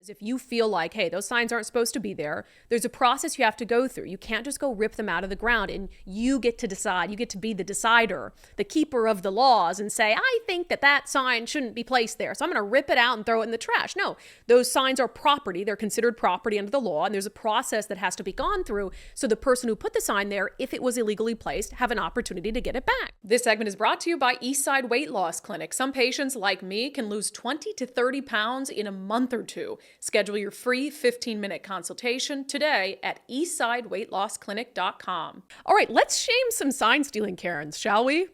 If you feel like, hey, those signs aren't supposed to be there, there's a process you have to go through. You can't just go rip them out of the ground, and you get to decide. You get to be the decider, the keeper of the laws, and say, I think that sign shouldn't be placed there, so I'm going to rip it out and throw it in the trash. No, those signs are property. They're considered property under the law, and there's a process that has to be gone through so the person who put the sign there, if it was illegally placed, have an opportunity to get it back. This segment is brought to you by Eastside Weight Loss Clinic. Some patients like me can lose 20 to 30 pounds in a month or two. Schedule your free 15-minute consultation today at eastsideweightlossclinic.com. All right, let's shame some sign-stealing Karens, shall we?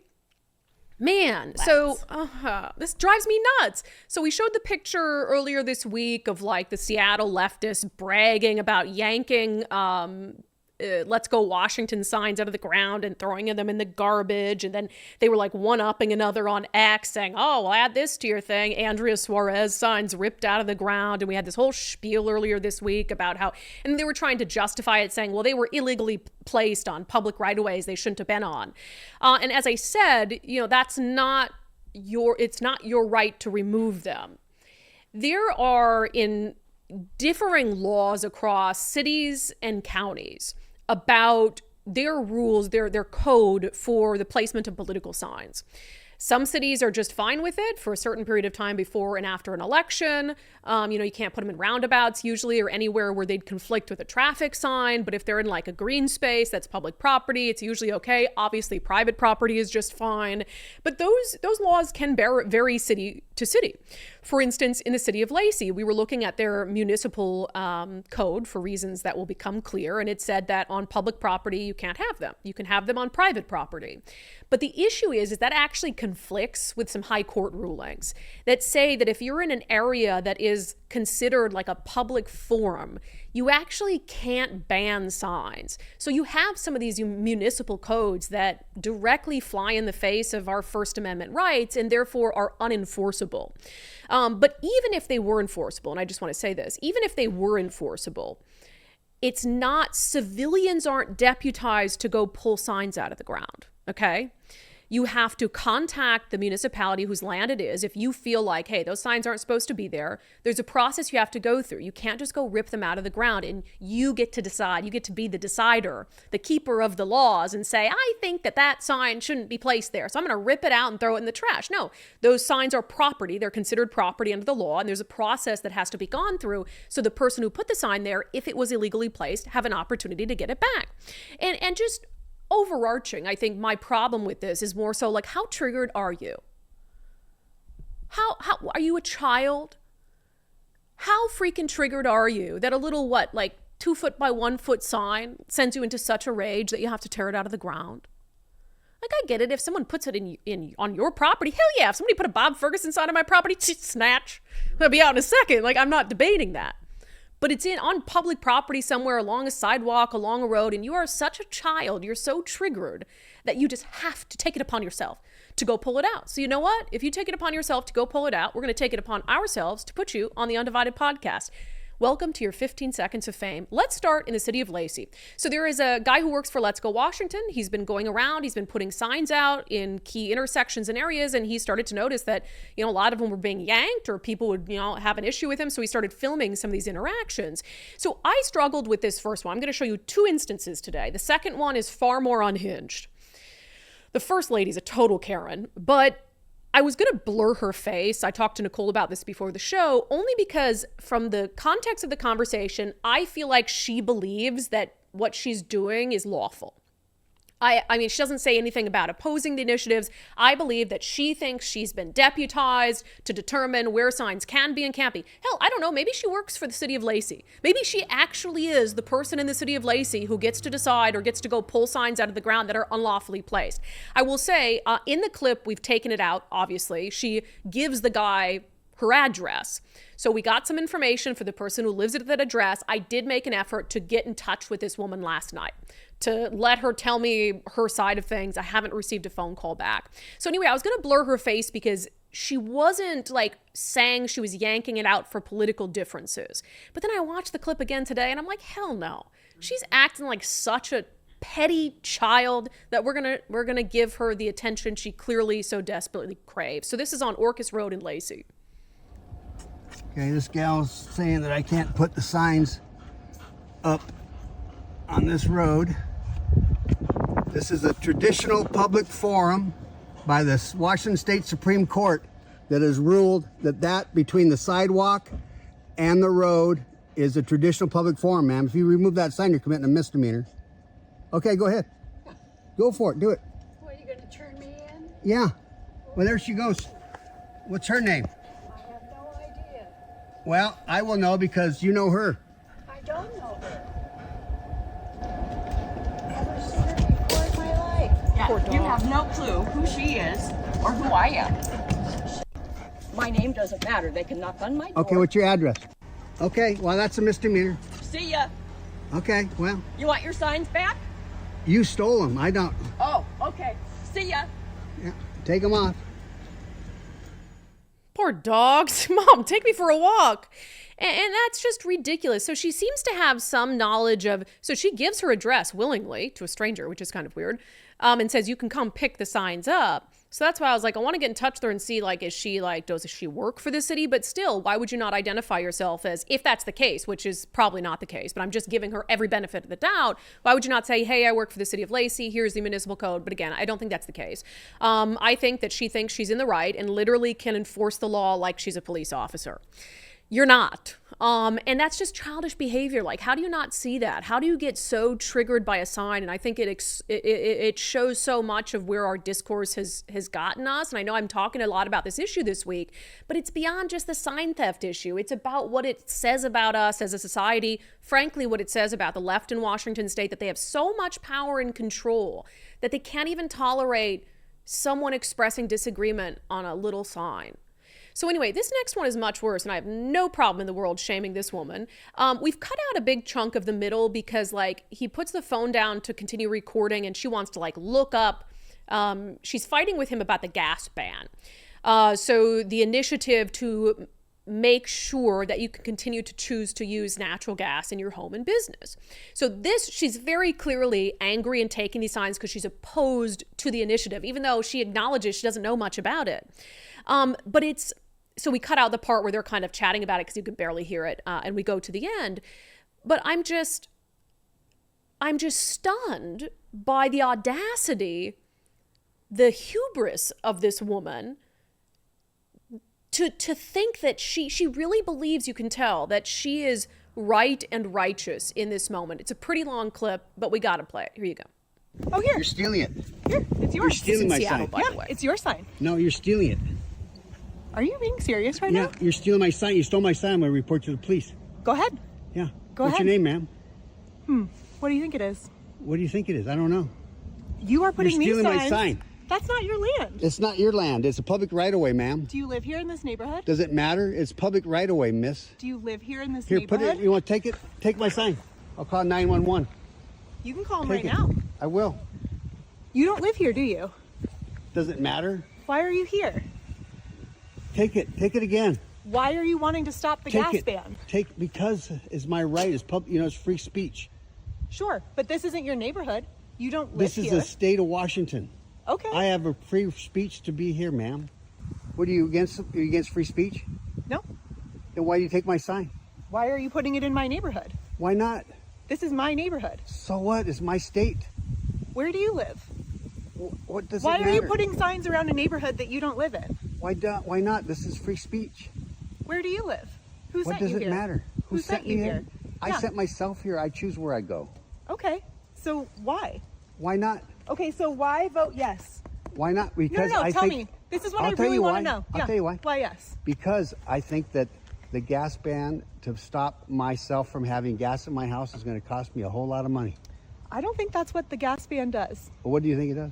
Man, so this drives me nuts. So we showed the picture earlier this week of like the Seattle leftists bragging about yanking Let's Go Washington signs out of the ground and throwing them in the garbage. And then they were like one-upping another on X saying, oh, well, add this to your thing. Andrea Suarez signs ripped out of the ground. And we had this whole spiel earlier this week about how, and they were trying to justify it saying, well, they were illegally placed on public right-of-ways they shouldn't have been on. And as I said, it's not your right to remove them. There are in differing laws across cities and counties about their rules, their code for the placement of political signs. Some cities are just fine with it for a certain period of time before and after an election. You can't put them in roundabouts usually or anywhere where they'd conflict with a traffic sign. But if they're in like a green space that's public property, it's usually okay. Obviously, private property is just fine. But those laws can vary city to city. For instance, in the city of Lacey, we were looking at their municipal code for reasons that will become clear. And it said that on public property, you can't have them. You can have them on private property. But the issue is that actually conflicts with some high court rulings that say that if you're in an area that is considered like a public forum, you actually can't ban signs. So you have some of these municipal codes that directly fly in the face of our First Amendment rights and therefore are unenforceable. But even if they were enforceable, and I just want to say this, even if they were enforceable, it's not, civilians aren't deputized to go pull signs out of the ground, okay? You have to contact the municipality whose land it is. If you feel like, hey, those signs aren't supposed to be there, there's a process you have to go through. You can't just go rip them out of the ground, and you get to decide. You get to be the decider, the keeper of the laws, and say, I think that sign shouldn't be placed there, so I'm going to rip it out and throw it in the trash. No, those signs are property. They're considered property under the law, and there's a process that has to be gone through so the person who put the sign there, if it was illegally placed, have an opportunity to get it back. And just overarching, I think my problem with this is more so like, how triggered are you? How are you a child? How freaking triggered are you that a little 2 foot by 1 foot sign sends you into such a rage that you have to tear it out of the ground? Like, I get it if someone puts it in on your property. Hell yeah, if somebody put a Bob Ferguson sign on my property, snatch. I'll be out in a second. Like, I'm not debating that. But it's on public property somewhere, along a sidewalk, along a road, and you are such a child, you're so triggered that you just have to take it upon yourself to go pull it out. So you know what? If you take it upon yourself to go pull it out, we're going to take it upon ourselves to put you on the Undivided podcast. Welcome to your 15 seconds of fame. Let's start in the city of Lacey. So there is a guy who works for Let's Go Washington. He's been going around. He's been putting signs out in key intersections and areas. And he started to notice that, a lot of them were being yanked or people would, have an issue with him. So he started filming some of these interactions. So I struggled with this first one. I'm going to show you 2 instances today. The second one is far more unhinged. The first lady's a total Karen, but I was going to blur her face. I talked to Nicole about this before the show, only because from the context of the conversation, I feel like she believes that what she's doing is lawful. I mean, she doesn't say anything about opposing the initiatives. I believe that she thinks she's been deputized to determine where signs can be and can't be. Hell, I don't know. Maybe she works for the city of Lacey. Maybe she actually is the person in the city of Lacey who gets to decide or gets to go pull signs out of the ground that are unlawfully placed. I will say, in the clip, we've taken it out, obviously. She gives the guy her address. So we got some information for the person who lives at that address. I did make an effort to get in touch with this woman last night to let her tell me her side of things. I haven't received a phone call back. So anyway, I was going to blur her face because she wasn't saying she was yanking it out for political differences. But then I watched the clip again today and I'm like, hell no. She's acting like such a petty child that we're gonna give her the attention she clearly so desperately craves. So this is on Orcas Road in Lacey. Okay, this gal's saying that I can't put the signs up on this road. This is a traditional public forum by the Washington State Supreme Court that has ruled that between the sidewalk and the road is a traditional public forum, ma'am. If you remove that sign, you're committing a misdemeanor. Okay, go ahead. Go for it. Do it. What, are you going to turn me in? Yeah. Well, there she goes. What's her name? I have no idea. Well, I will know because you know her. I don't know her. Never seen her before in my life. Yeah, you have no clue who she is or who I am. My name doesn't matter. They can knock on my door. Okay, what's your address? Okay, well, that's a misdemeanor. See ya. Okay, well, You want your signs back? you stole them. I don't. Oh, okay. See ya. Yeah, take them off. Poor dogs. Mom, take me for a walk. And that's just ridiculous. So she seems to have some knowledge of, so she gives her address willingly to a stranger, which is kind of weird, and says, you can come pick the signs up. So that's why I was like, I want to get in touch with her and see, like, does she work for the city? But still, why would you not identify yourself as, if that's the case, which is probably not the case, but I'm just giving her every benefit of the doubt. Why would you not say, hey, I work for the city of Lacey. Here's the municipal code. But again, I don't think that's the case. I think that she thinks she's in the right and literally can enforce the law like she's a police officer. You're not. And that's just childish behavior. Like, how do you not see that? How do you get so triggered by a sign? And I think it shows so much of where our discourse has gotten us. And I know I'm talking a lot about this issue this week, but it's beyond just the sign theft issue. It's about what it says about us as a society. Frankly, what it says about the left in Washington State, that they have so much power and control that they can't even tolerate someone expressing disagreement on a little sign. So anyway, this next one is much worse, and I have no problem in the world shaming this woman. We've cut out a big chunk of the middle because, like, he puts the phone down to continue recording, and she wants to, like, look up. She's fighting with him about the gas ban. So the initiative to make sure that you can continue to choose to use natural gas in your home and business. So she's very clearly angry and taking these signs because she's opposed to the initiative, even though she acknowledges she doesn't know much about it. So we cut out the part where they're kind of chatting about it because you could barely hear it, and we go to the end. But I'm just stunned by the audacity, the hubris of this woman to think that she really believes, you can tell, that she is right and righteous in this moment. It's a pretty long clip, but we got to play it. Here you go. Oh, here. You're stealing it. Here, it's yours. You're stealing my Seattle, sign. by the way. It's your sign. No, you're stealing it. Are you being serious right Yeah, now? you're stealing my sign. You stole my sign. I'm going to report to the police. Go ahead. Yeah. Go What's ahead. your name, ma'am? What do you think it is? What do you think it is? I don't know. You are putting You're these stealing my signs. sign. That's not your land. It's not your land. It's a public right-of-way, ma'am. Do you live here in this neighborhood? Does it matter? It's public right-of-way, miss. Do you live here in this Here, neighborhood? put it. You want to take it? Take my sign. I'll call 911. You can call them Take right it. now. I will. You don't live here, do you? Does it matter? Why are you here? Take it. Take it again. Why are you wanting to stop the Take gas it. ban? Because it's my right. It's it's free speech. Sure, but this isn't your neighborhood. You don't live This here. is the state of Washington. Okay. I have a free speech to be here, ma'am. What are you against? Are you against free speech? No. Then why do you take my sign? Why are you putting it in my neighborhood? Why not? This is my neighborhood. So what? It's my state. Where do you live? What does Why it are matter? you putting signs around a neighborhood that you don't live in? Why not? This is free speech. Where do you live? Who What sent does you it here? matter? Who sent you here? I Yeah. sent myself here. I choose where I go. Okay, so why? Why not? Okay, so why vote yes? Why not? No, Because no, I tell think, me. This is what I'll I tell really you want why. to know. I'll tell you why. Why yes? Because I think that the gas ban to stop myself from having gas in my house is going to cost me a whole lot of money. I don't think that's what the gas ban does. Well, what do you think it does?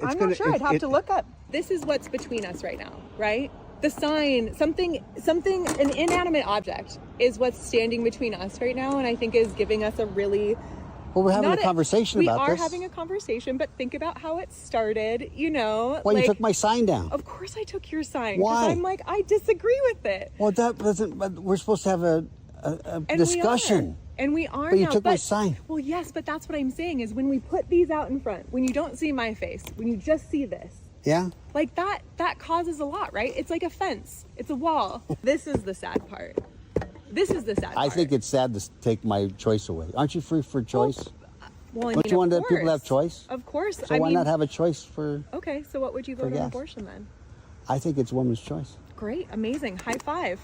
I'm not sure. I'd have to look up. This is what's between us right now, right? The sign, something, an inanimate object is what's standing between us right now, and I think is giving us a really. Well, we're having not a conversation about this. We are having a conversation, but think about how it started. You know, Why like, you took my sign down? Of course, I took your sign. Why? I'm like, I disagree with it. Well, that doesn't. But we're supposed to have a And discussion. And we are But you now, took my sign. Well, yes, but that's what I'm saying is when we put these out in front, when you don't see my face, when you just see this, Yeah. Like that causes a lot, right? It's like a fence. It's a wall. This is the sad part. This is the sad part. I think it's sad to take my choice away. Aren't you free for choice? Well, Don't you want to let people have choice? Of course. So why not have a choice for... Okay, so what would you vote on gas? abortion then? I think it's woman's choice. Great, amazing, high five.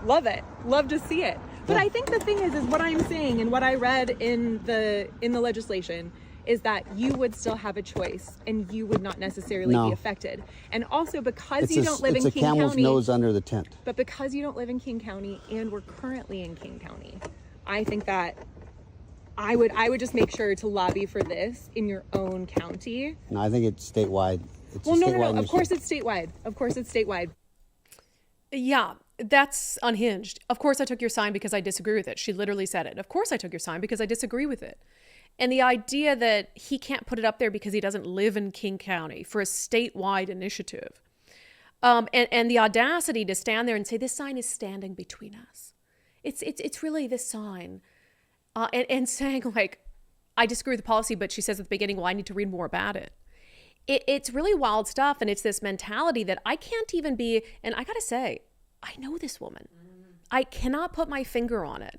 Love it. Love to see it. But Yeah. I think the thing is what I'm saying and what I read in the legislation is that you would still have a choice and you would not necessarily No. be affected. And also because you don't live in it's King a camel's County, nose under the tent. but because you don't live in King County and we're currently in King County, I think that I would just make sure to lobby for this in your own county. No, I think it's statewide. It's Well, a no. statewide Of issue. course it's statewide. Of course it's statewide. Yeah, that's unhinged. Of course I took your sign because I disagree with it. She literally said it. Of course I took your sign because I disagree with it. And the idea that he can't put it up there because he doesn't live in King County for a statewide initiative. And the audacity to stand there and say, this sign is standing between us. It's really this sign. And saying like, I disagree with the policy, but she says at the beginning, well, I need to read more about it. It's really wild stuff. And it's this mentality that I can't even be, and I gotta say, I know this woman. I cannot put my finger on it.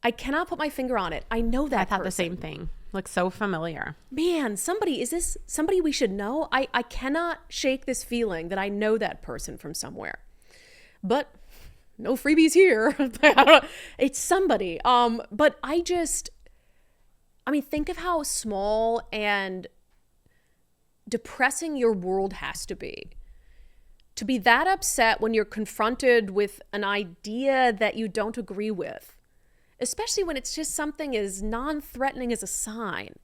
I know that I thought the person. same thing. Looks so familiar. Man, is this somebody we should know? I cannot shake this feeling that I know that person from somewhere. But no freebies here. I don't know. It's somebody. But think of how small and depressing your world has to be. To be that upset when you're confronted with an idea that you don't agree with. Especially when it's just something as non-threatening as a sign.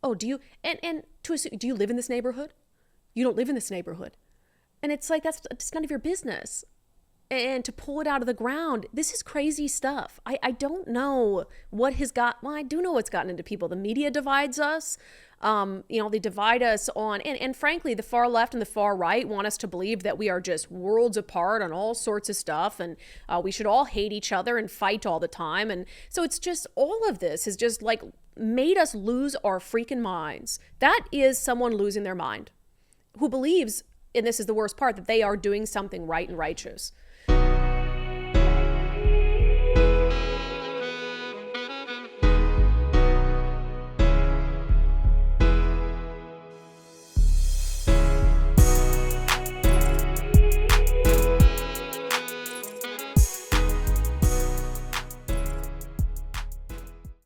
Oh, do you live in this neighborhood? You don't live in this neighborhood. And it's like, that's just none of your business. And to pull it out of the ground, this is crazy stuff. I don't know what I do know what's gotten into people. The media divides us. They divide us on, and frankly, the far left and the far right want us to believe that we are just worlds apart on all sorts of stuff, and we should all hate each other and fight all the time. And so it's just, all of this has just like made us lose our freaking minds. That is someone losing their mind who believes, and this is the worst part, that they are doing something right and righteous.